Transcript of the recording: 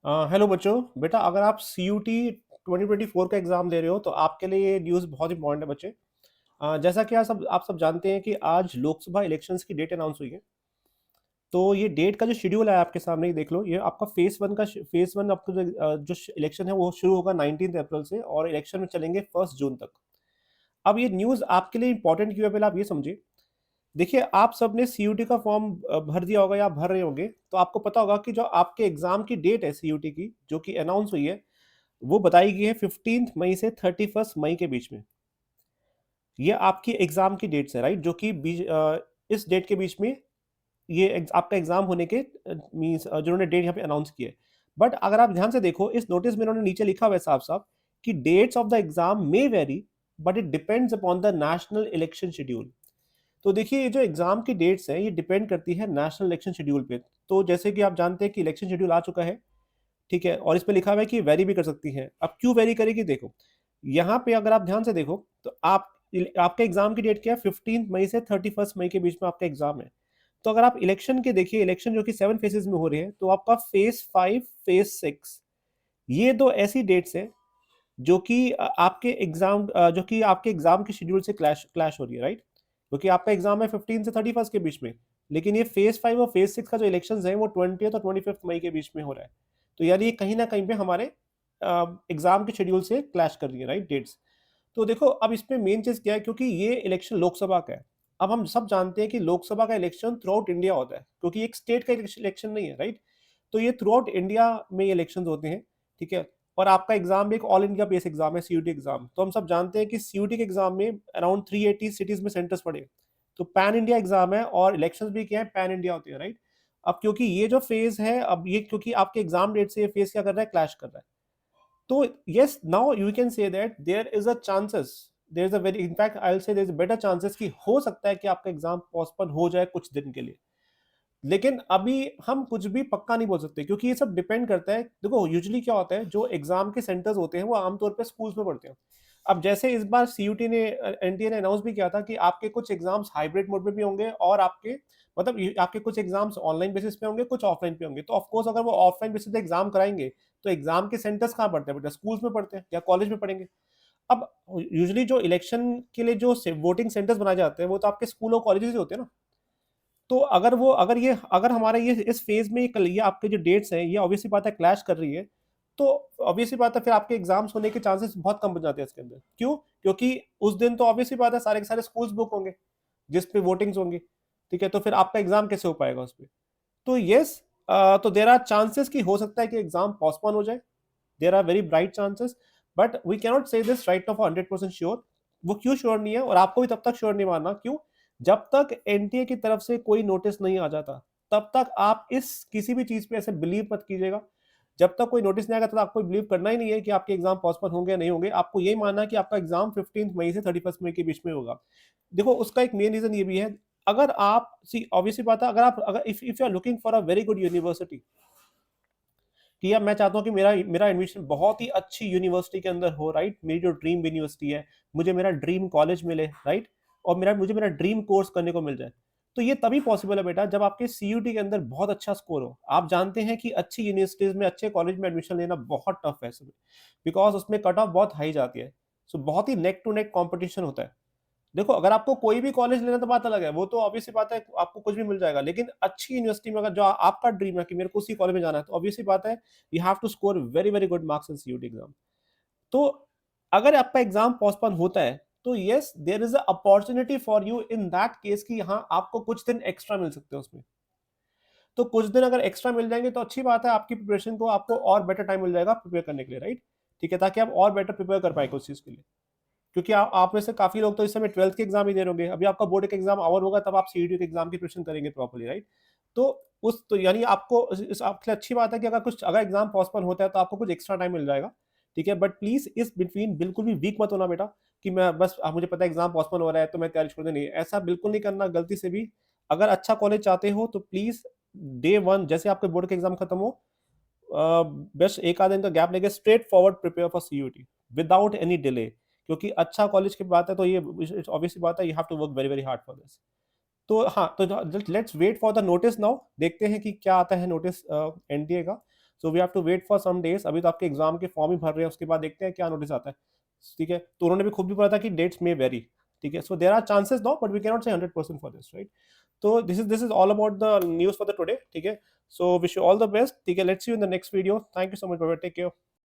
Hello बच्चों। बेटा, अगर आप सी यू टी 2024 का एग्ज़ाम दे रहे हो तो आपके लिए ये न्यूज़ बहुत इंपॉर्टेंट है बच्चे। जैसा कि आप सब जानते हैं कि आज लोकसभा इलेक्शंस की डेट अनाउंस हुई है। तो ये डेट का जो शेड्यूल है आपके सामने ही देख लो। ये आपका फेज़ वन आपका जो इलेक्शन है वो शुरू होगा 19 अप्रैल से और इलेक्शन में चलेंगे 1 जून तक। अब ये न्यूज़ आपके लिए इंपॉर्टेंट क्यों है, पहले आप ये समझिए। देखिए, आप सबने सी यू टी का फॉर्म भर दिया होगा या भर रहे होंगे, तो आपको पता होगा कि जो आपके एग्जाम की डेट है सी यू टी की, जो कि अनाउंस हुई है, वो बताई गई है 15 मई से 31 मई के बीच में। ये आपकी एग्जाम की डेट्स है, राइट, जो कि इस डेट के बीच में ये आपका एग्जाम होने के मीन्स जिन्होंने डेट यहाँ पे अनाउंस की है। बट अगर आप ध्यान से देखो, इस नोटिस में इन्होंने नीचे लिखा हुआ है साफ साफ कि dates of the exam may vary, but it depends upon the national election schedule. तो देखिए, ये जो एग्जाम की डेट्स हैं ये डिपेंड करती है नेशनल इलेक्शन शेड्यूल पे। तो जैसे कि आप जानते हैं कि इलेक्शन शेड्यूल आ चुका है, ठीक है, और इस पे लिखा हुआ है कि वेरी भी कर सकती हैं। अब क्यों वेरी करेगी, देखो यहाँ पे अगर आप ध्यान से देखो तो आपका एग्जाम की डेट क्या है, 15 मई से 31 मई के बीच में आपका एग्जाम है। तो अगर आप इलेक्शन के देखिए, इलेक्शन जो कि 7 फेजेस में हो रहे हैं, तो आपका फेज 5 फेज 6 ये दो ऐसी डेट्स हैं जो कि आपके एग्जाम के शेड्यूल से क्लैश क्लैश हो रही है, राइट। क्योंकि आपका एग्जाम है 15 से 31 के बीच में, लेकिन ये फेज 5 और फेज 6 का जो इलेक्शन है वो 20 और 25 मई के बीच में हो रहा है। तो यानी ये कहीं ना कहीं पे हमारे एग्जाम के शेड्यूल से क्लैश कर रही है, राइट, डेट्स। तो देखो, अब इसमें मेन चीज क्या है, क्योंकि ये इलेक्शन लोकसभा का है। अब हम सब जानते हैं कि लोकसभा का इलेक्शन थ्रू आउट इंडिया होता है, क्योंकि एक स्टेट का इलेक्शन नहीं है, राइट। तो ये थ्रू आउट इंडिया में इलेक्शन होते हैं, ठीक है। और आपका एग्जाम भी एक ऑल इंडिया बेस एग्जाम है, सीयूटी एग्जाम। तो हम सब जानते हैं कि सीयूटी के एग्जाम में अराउंड 380 सिटीज में सेंटर्स पड़े। तो पैन इंडिया एग्जाम है और इलेक्शंस भी क्या है, पैन इंडिया होती है, राइट। अब क्योंकि ये जो फेज है, अब ये क्योंकि आपके एग्जाम डेट से ये फेज क्या कर रहा है, क्लैश कर रहा है। तो yes, now you can say that there is a chances, there is a very, in fact I will say there is better chances कि हो सकता है कि आपका एग्जाम पोस्टपोन हो जाए कुछ दिन के लिए। लेकिन अभी हम कुछ भी पक्का नहीं बोल सकते, क्योंकि ये सब डिपेंड करता है। देखो, यूजुअली क्या होता है, जो एग्जाम के सेंटर्स होते हैं वो आमतौर पे स्कूल्स में पड़ते हैं। अब जैसे इस बार सीयूटी ने, एनटीए ने अनाउंस भी किया था कि आपके कुछ एग्जाम्स हाइब्रिड मोड में भी होंगे और आपके मतलब आपके कुछ एग्जाम्स ऑनलाइन बेसिस पे होंगे, कुछ ऑफलाइन पे होंगे। तो ऑफ कोर्स अगर वो ऑफलाइन बेसिस पे एग्जाम कराएंगे तो एग्जाम के सेंटर्स कहाँ पड़ते हैं बेटा, स्कूल्स में पड़ते हैं या कॉलेज में पढ़ेंगे। अब यूजुअली जो इलेक्शन के लिए जो वोटिंग सेंटर्स बनाए जाते हैं वो तो आपके स्कूल और कॉलेजेस ही होते हैं ना। तो अगर हमारा ये इस फेज में ये आपके जो डेट्स हैं ये ऑब्वियसली बात है क्लैश कर रही है, तो ऑब्वियसली बात है फिर आपके एग्जाम्स होने के चांसेस बहुत कम बन जाते हैं इसके अंदर। क्यों? क्योंकि उस दिन तो ऑब्वियसली बात है सारे के सारे स्कूल्स बुक होंगे जिस पे वोटिंग्स होंगी, ठीक है। तो फिर आपका एग्जाम कैसे हो पाएगा उस पर? तो यस, तो देर आर चांसेस कि हो सकता है कि एग्जाम पोस्टपोन हो जाए। There are very bright chances, but we cannot say this right off 100% sure. वो क्यों श्योर नहीं है, और आपको भी तब तक श्योर नहीं मानना, क्यों? जब तक एनटीए की तरफ से कोई नोटिस नहीं आ जाता तब तक आप इस किसी भी चीज पे ऐसे बिलीव मत कीजिएगा। जब तक कोई नोटिस नहीं आएगा तब तक आपको बिलीव करना ही नहीं है कि आपके एग्जाम पोस्टपोन होंगे या नहीं होंगे। आपको यही मानना है कि आपका एग्जाम 15 मई से 31 मई के बीच में होगा। देखो, उसका एक मेन रीजन ये भी है, अगर आप सी ऑब्वियसली बात है, अगर if you are looking for a very good university, कि अब मैं चाहता हूँ कि मेरा मेरा एडमिशन बहुत ही अच्छी यूनिवर्सिटी के अंदर हो, राइट, मेरी जो ड्रीम यूनिवर्सिटी है, मुझे मेरा ड्रीम कॉलेज मिले, राइट, और मुझे मेरा ड्रीम कोर्स करने को मिल जाए। तो ये तभी पॉसिबल है बेटा जब आपके सीयूटी के अंदर बहुत अच्छा स्कोर हो। आप जानते हैं कि अच्छी यूनिवर्सिटीज में, अच्छे कॉलेज में एडमिशन लेना बहुत टफ है, बिकॉज उसमें कट ऑफ बहुत हाई जाती है। सो बहुत ही नेक टू नेक कॉम्पिटिशन होता है। देखो, अगर आपको कोई भी कॉलेज लेना तो बात अलग है, वो तो ऑब्वियसली बात है आपको कुछ भी मिल जाएगा। लेकिन अच्छी यूनिवर्सिटी में अगर जो आपका ड्रीम है कि मेरे को उसी कॉलेज में जाना है, तो ऑब्वियसली बात है you have to score very very good marks in CUET exam. तो अगर आपका एग्जाम पोस्टपोन होता है तो yes, there is a opportunity for you in that case कि यहाँ आपको कुछ दिन एक्स्ट्रा मिल सकते हैं उसमें। तो कुछ दिन अगर एक्स्ट्रा मिल जाएंगे तो अच्छी बात है, आपकी प्रिपरेशन को आपको और बेटर टाइम मिल जाएगा प्रिपेयर करने के लिए, राइट, ठीक है, ताकि आप और बेटर प्रिपेयर कर पाएंगे उस चीज के लिए। क्योंकि आप में से काफी लोग तो इस समय 12th के एग्जाम ही दे रहे होंगे, अभी आपका बोर्ड का एग्जाम और होगा तब आप सीईटी के एग्जाम की प्रिपरेशन करेंगे प्रॉपर्ली, राइट। तो तो यानी आपको आपके लिए अच्छी बात है कि अगर एग्जाम पोस्टपोन होता है तो आपको कुछ एक्स्ट्रा टाइम मिल जाएगा, ठीक है। बट प्लीज इस बिटवीन बिल्कुल भी वीक मत होना बेटा, कि मैं बस मुझे पता है एग्जाम पोस्टपोन हो रहा है तो मैं तैयारी छोड़ दे, नहीं, ऐसा बिल्कुल नहीं करना गलती से भी। अगर अच्छा कॉलेज चाहते हो तो प्लीज डे 1 जैसे आपके बोर्ड के एग्जाम खत्म हो, बेस्ट एक आध दिन का गैप लेके straight forward prepare for CUET without any delay. क्योंकि अच्छा कॉलेज की बात है तो ये ऑब्वियसली बात है, you have to work very very hard for this. तो हाँ, तो let's wait for the notice now, देखते हैं कि क्या आता है नोटिस एनटीए का। So we have to wait for some days. अभी तो आपके एग्जाम के फॉर्म ही भर रहे हैं, उसके बाद देखते हैं क्या नोटिस आता है, ठीक है। तो उन्होंने भी खुद भी बोला था कि डेट्स में वेरी, ठीक है। So there are chances now, but we can not say 100% for this, right. तो this is all about the news for the today, ठीक है। So wish you all the best, ठीक है। Let's see you in the next video. Thank you so much, bye, take care.